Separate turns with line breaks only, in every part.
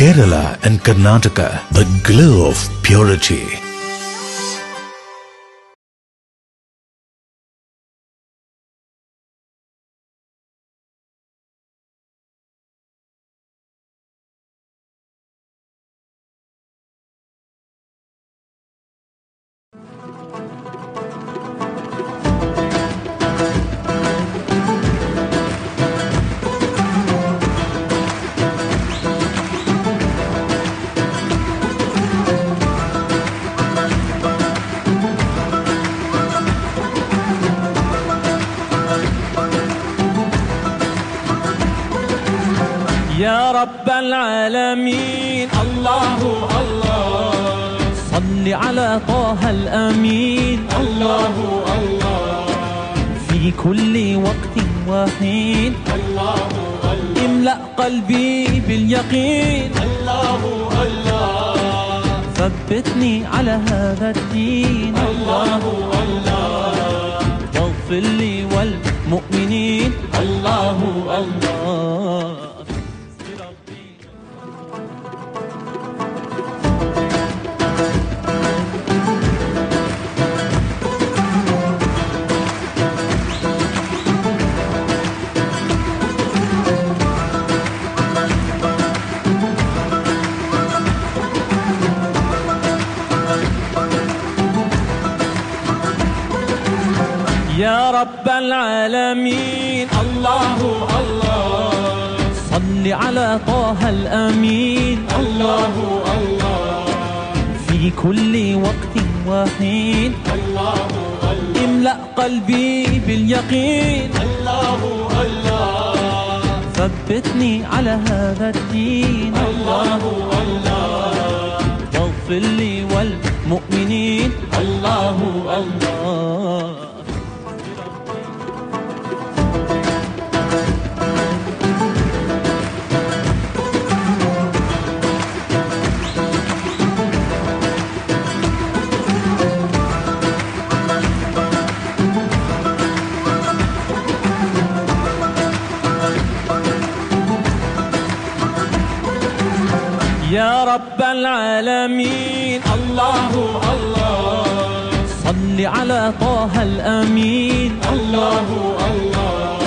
Kerala and Karnataka, the glow of purity.
يا رب العالمين الله الله صل على طه الأمين الله الله في كل وقت وحين الله الله املأ قلبي باليقين الله الله ثبتني على هذا الدين الله الله واغفر لي والمؤمنين الله الله. يا رب العالمين الله الله صل على طه الأمين الله الله في كل وقت وحين الله الله املأ قلبي باليقين الله الله ثبتني على هذا الدين الله الله واغفر لي والمؤمنين الله الله. يا رب العالمين الله الله صل على طه الأمين الله الله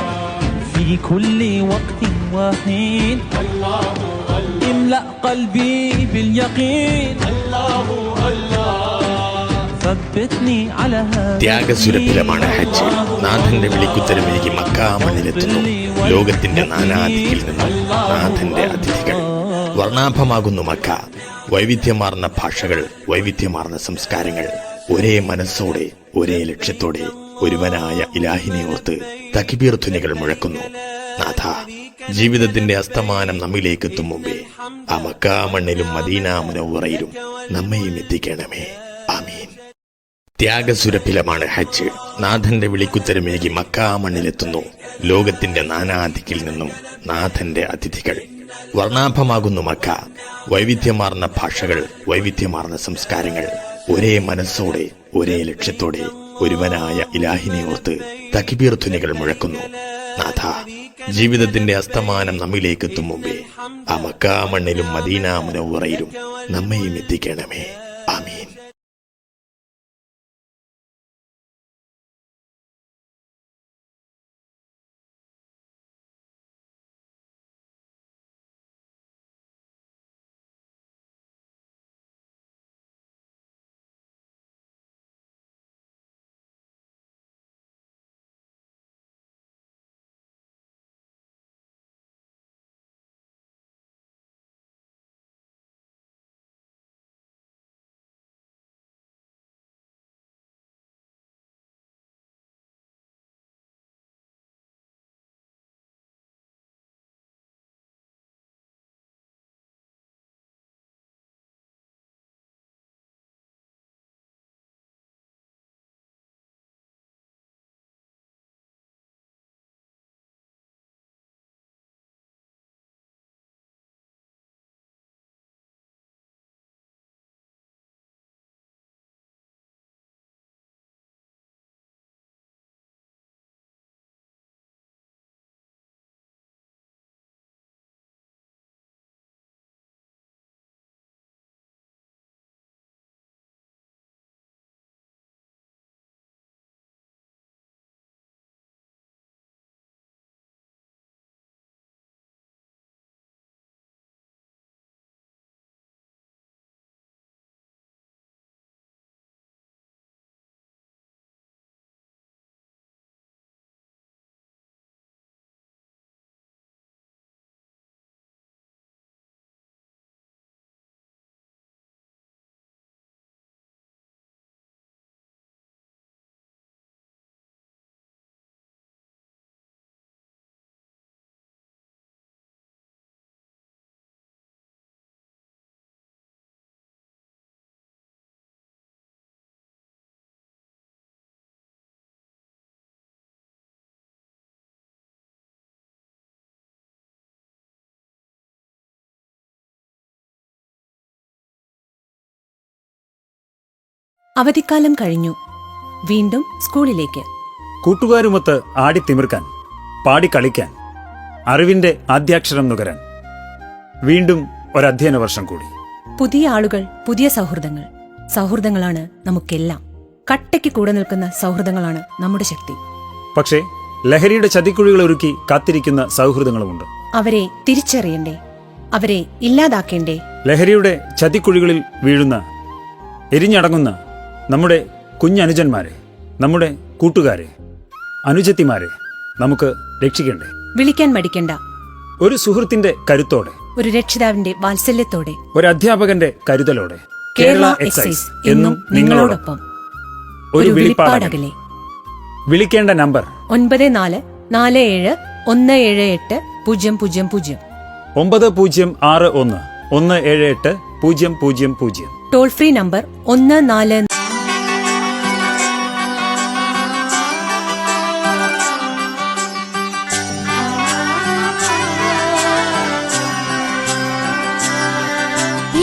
في كل وقت وحين الله الله املأ قلبي باليقين الله الله ثبتني على هذا
ത്യാഗസുരഭിലമാണ് ഹജ്ജ്. നാഥന്റെ വിളിക്കുത്തരമേകി മക്കാ മണ്ണിലെത്തുന്നു ലോകത്തിന്റെ നാനാദിക്കിൽ നിന്നും നാഥന്റെ അതിഥികൾ. വർണ്ണാഭമാകുന്നു മക്ക. വൈവിധ്യമാർന്ന ഭാഷകൾ, വൈവിധ്യമാർന്ന സംസ്കാരങ്ങൾ. ഒരേ മനസ്സോടെ ഒരേ ലക്ഷ്യത്തോടെ ഒരുവനായ ഇലാഹിനെ ഓർത്ത് തക്ബീർ ധ്വനികൾ മുഴക്കുന്നു. നാഥ, ജീവിതത്തിന്റെ അസ്തമാനം നമ്മിലേക്ക് എത്തും മുമ്പേ ആ മക്കാ മണ്ണിലും മദീന മുനവ്വറയിലും നമ്മയും എത്തിക്കണമേ. ആമീൻ. ത്യാഗസുരഭിലമാണ് ഹജ്ജ്. നാഥന്റെ വിളിക്കുത്തരമേകി മക്കാ മണ്ണിലെത്തുന്നു ലോകത്തിന്റെ നാനാദിക്കിൽ നിന്നും നാഥന്റെ അതിഥികൾ. വർണ്ണാഭമാകുന്നു മക്ക. വൈവിധ്യമാർന്ന ഭാഷകൾ, വൈവിധ്യമാർന്ന സംസ്കാരങ്ങൾ. ഒരേ മനസ്സോടെ ഒരേ ലക്ഷ്യത്തോടെ ഒരുവനായ ഇലാഹിനെ ഓർത്ത് തക്ബീർ ധ്വനികൾ മുഴക്കുന്നു. നാഥ, ജീവിതത്തിന്റെ അസ്തമാനം നമ്മിലേക്ക് എത്തും മുമ്പേ ആ മക്കാ മണ്ണിലും മദീന മുനവ്വറയിലും നമ്മയും എത്തിക്കണമേ. ആമീൻ.
അവധിക്കാലം കഴിഞ്ഞു. വീണ്ടും സ്കൂളിലേക്ക്.
കൂട്ടുകാരുമൊത്ത് ആടിത്തിമിർക്കാൻ, പാടിക്കളിക്കാൻ, അറിവിന്റെ ആദ്യാക്ഷരം നുകരാൻ. വീണ്ടും ഒരധ്യയന വർഷം കൂടി.
പുതിയ ആളുകൾ, പുതിയ സൗഹൃദങ്ങൾ. സൗഹൃദങ്ങളാണ് നമുക്കെല്ലാം. കട്ടയ്ക്ക് കൂടെ നിൽക്കുന്ന സൗഹൃദങ്ങളാണ് നമ്മുടെ ശക്തി.
പക്ഷേ ലഹരിയുടെ ചതിക്കുഴികൾ ഒരുക്കി കാത്തിരിക്കുന്ന സൗഹൃദങ്ങളുമുണ്ട്.
അവരെ തിരിച്ചറിയണ്ടേ? അവരെ ഇല്ലാതാക്കേണ്ടേ?
ലഹരിയുടെ ചതിക്കുഴികളിൽ വീഴുന്ന, എരിഞ്ഞടങ്ങുന്ന നമ്മുടെ കുഞ്ഞനുജന്മാരെ, നമ്മുടെ കൂട്ടുകാരെ, അനുജത്തിമാരെ നമുക്ക് രക്ഷിക്കണ്ടേ?
വിളിക്കാൻ മടിക്കണ്ട.
ഒരു സുഹൃത്തിന്റെ കരുത്തോടെ,
ഒരു രക്ഷിതാവിന്റെ വാത്സല്യത്തോടെ,
ഒരു അധ്യാപകന്റെ കരുതലോടെ.
കേരള എക്സൈസ് എന്നും നിങ്ങളോടൊപ്പം.
ഒരു
ഒരു
വിളിപ്പാടകലെ. വിളിക്കേണ്ട നമ്പർ
9447780000.
9061178000.
Toll free number 14.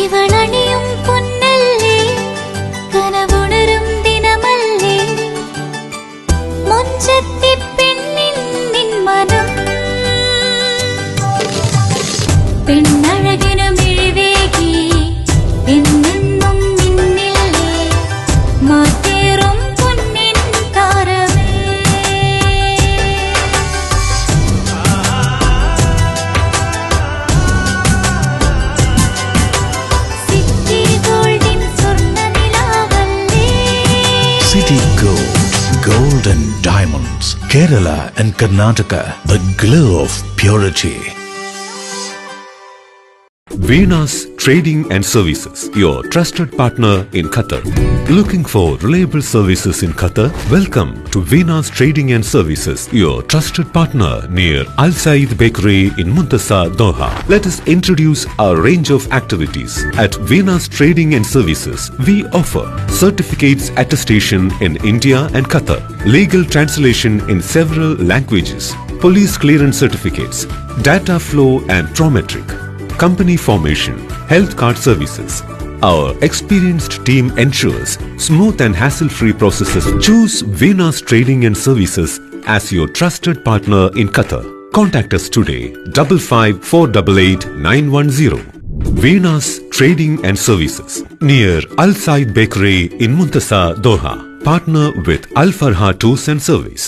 ഇവളണിയും പൊന്നല്ലേ, കനവുണരും ദിനമല്ലേ, മുഞ്ചത്തി പെണ്ണിൻ നിൻ മനം, പെണ്ണഴകിനു മിഴിവേകി എന്നെന്നും നിന്നില്ലേ, മാറ്റേറും പൊന്നിൻ താരമേ. സിറ്റി ഗോൾഡിൻ സ്വർണ്ണനിലാവല്ലേ,
City Gold, Gold and Diamonds, Kerala and Karnataka, the glow of purity.
Venus Trading and Services, your trusted partner in Qatar. Looking for reliable services in Qatar? Welcome to Venus Trading and Services, your trusted partner near Al Said Bakery in Muntasa, Doha. Let us introduce our range of activities. At Venus Trading and Services, we offer certificates attestation in India and Qatar, legal translation in several languages, police clearance certificates, data flow and Prometric, company formation, health card services. Our experienced team ensures smooth and hassle-free processes. Choose Venus Trading and Services as your trusted partner in Qatar. Contact us today, 55488910. Venus Trading and Services, near Al Said Bakery in Muntasa, Doha. Partner with Al Farha Tours and Service.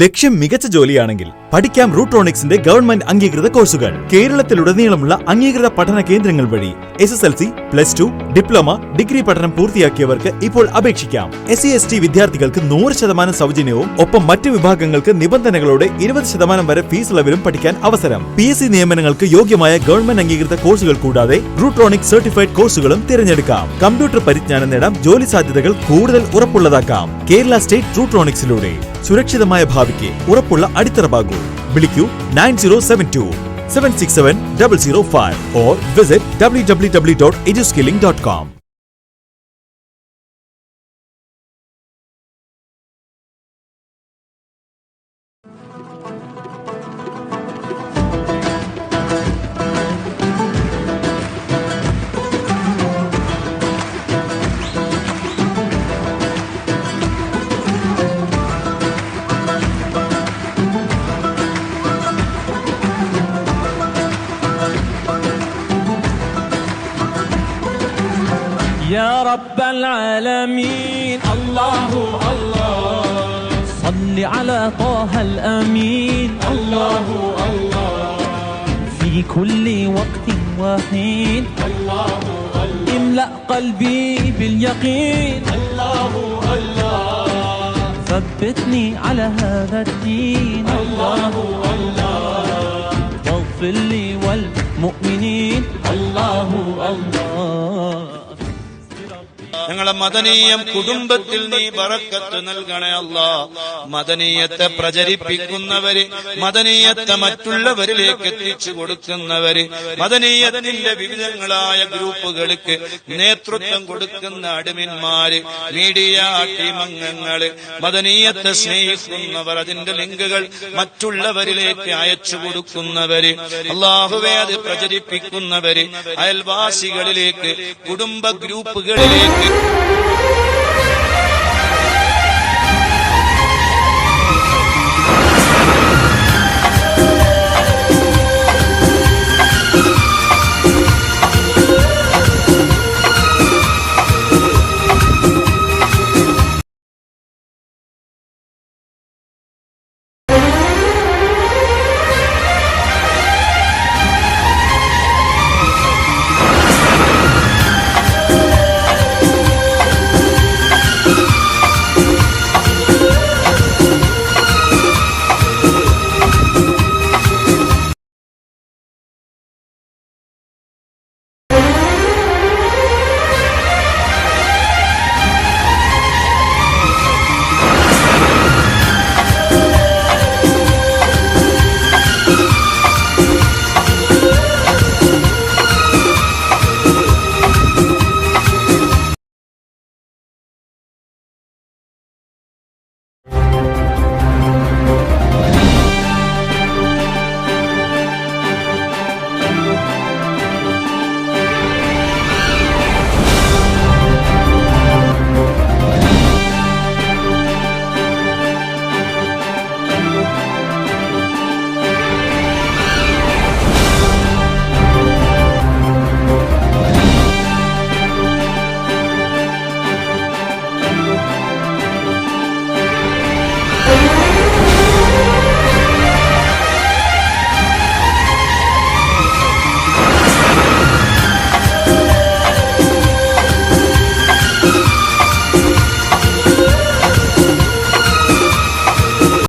ലക്ഷ്യം മികച്ച ജോലിയാണെങ്കിൽ പഠിക്കാം റൂട്രോണിക്സിന്റെ government അംഗീകൃത കോഴ്സുകൾ. കേരളത്തിലുടനീളമുള്ള അംഗീകൃത പഠന കേന്ദ്രങ്ങൾ വഴി SSLC, +2, diploma, degree പഠനം പൂർത്തിയാക്കിയവർക്ക് ഇപ്പോൾ അപേക്ഷിക്കാം. SC/ST വിദ്യാർത്ഥികൾക്ക് 100% സൗജന്യവും ഒപ്പം മറ്റ് വിഭാഗങ്ങൾക്ക് നിബന്ധനകളോടെ 20% വരെ ഫീസ് ഇളവിലും പഠിക്കാൻ അവസരം. PSC നിയമനങ്ങൾക്ക് യോഗ്യമായ ഗവൺമെന്റ് അംഗീകൃത കോഴ്സുകൾ കൂടാതെ റൂട്രോണിക്സ് സർട്ടിഫൈഡ് കോഴ്സുകളും തിരഞ്ഞെടുക്കാം. കമ്പ്യൂട്ടർ പരിജ്ഞാനം നേടാം, ജോലി സാധ്യതകൾ കൂടുതൽ ഉറപ്പുള്ളതാക്കാം. കേരള സ്റ്റേറ്റ് റൂട്രോണിക്സിലൂടെ സുരക്ഷിതമായ ഭാവിക്ക് ഉറപ്പുള്ള അടിത്തറവാകൂ. വിളിക്കൂ 9072-767-005 or visit www.eduskilling.com.
يا رب العالمين الله الله صل على طه الأمين الله الله في كل وقت وحين الله الله املأ قلبي باليقين الله الله ثبتني على هذا الدين الله الله واغفر لي والمؤمنين الله الله.
ഞങ്ങളെ മദനീയം കുടുംബത്തിൽ നീ ബറക്കത്ത് നൽകണേ അല്ലാ. മദനീയത്തെ പ്രചരിപ്പിക്കുന്നവര്, മദനീയത്തെ മറ്റുള്ളവരിലേക്ക് എത്തിച്ചു കൊടുക്കുന്നവര്, മദനീയത്തിന്റെ വിവിധങ്ങളായ ഗ്രൂപ്പുകൾക്ക് നേതൃത്വം കൊടുക്കുന്ന അഡ്മിന്മാര്, മീഡിയ ടീമംഗങ്ങള്, മദനീയത്തെ സ്നേഹിക്കുന്നവർ, അതിന്റെ ലിങ്കുകൾ മറ്റുള്ളവരിലേക്ക് അയച്ചു കൊടുക്കുന്നവര്, അല്ലാഹുവേ അത് പ്രചരിപ്പിക്കുന്നവര്, അയൽവാസികളിലേക്ക്, കുടുംബ ഗ്രൂപ്പുകളിലേക്ക്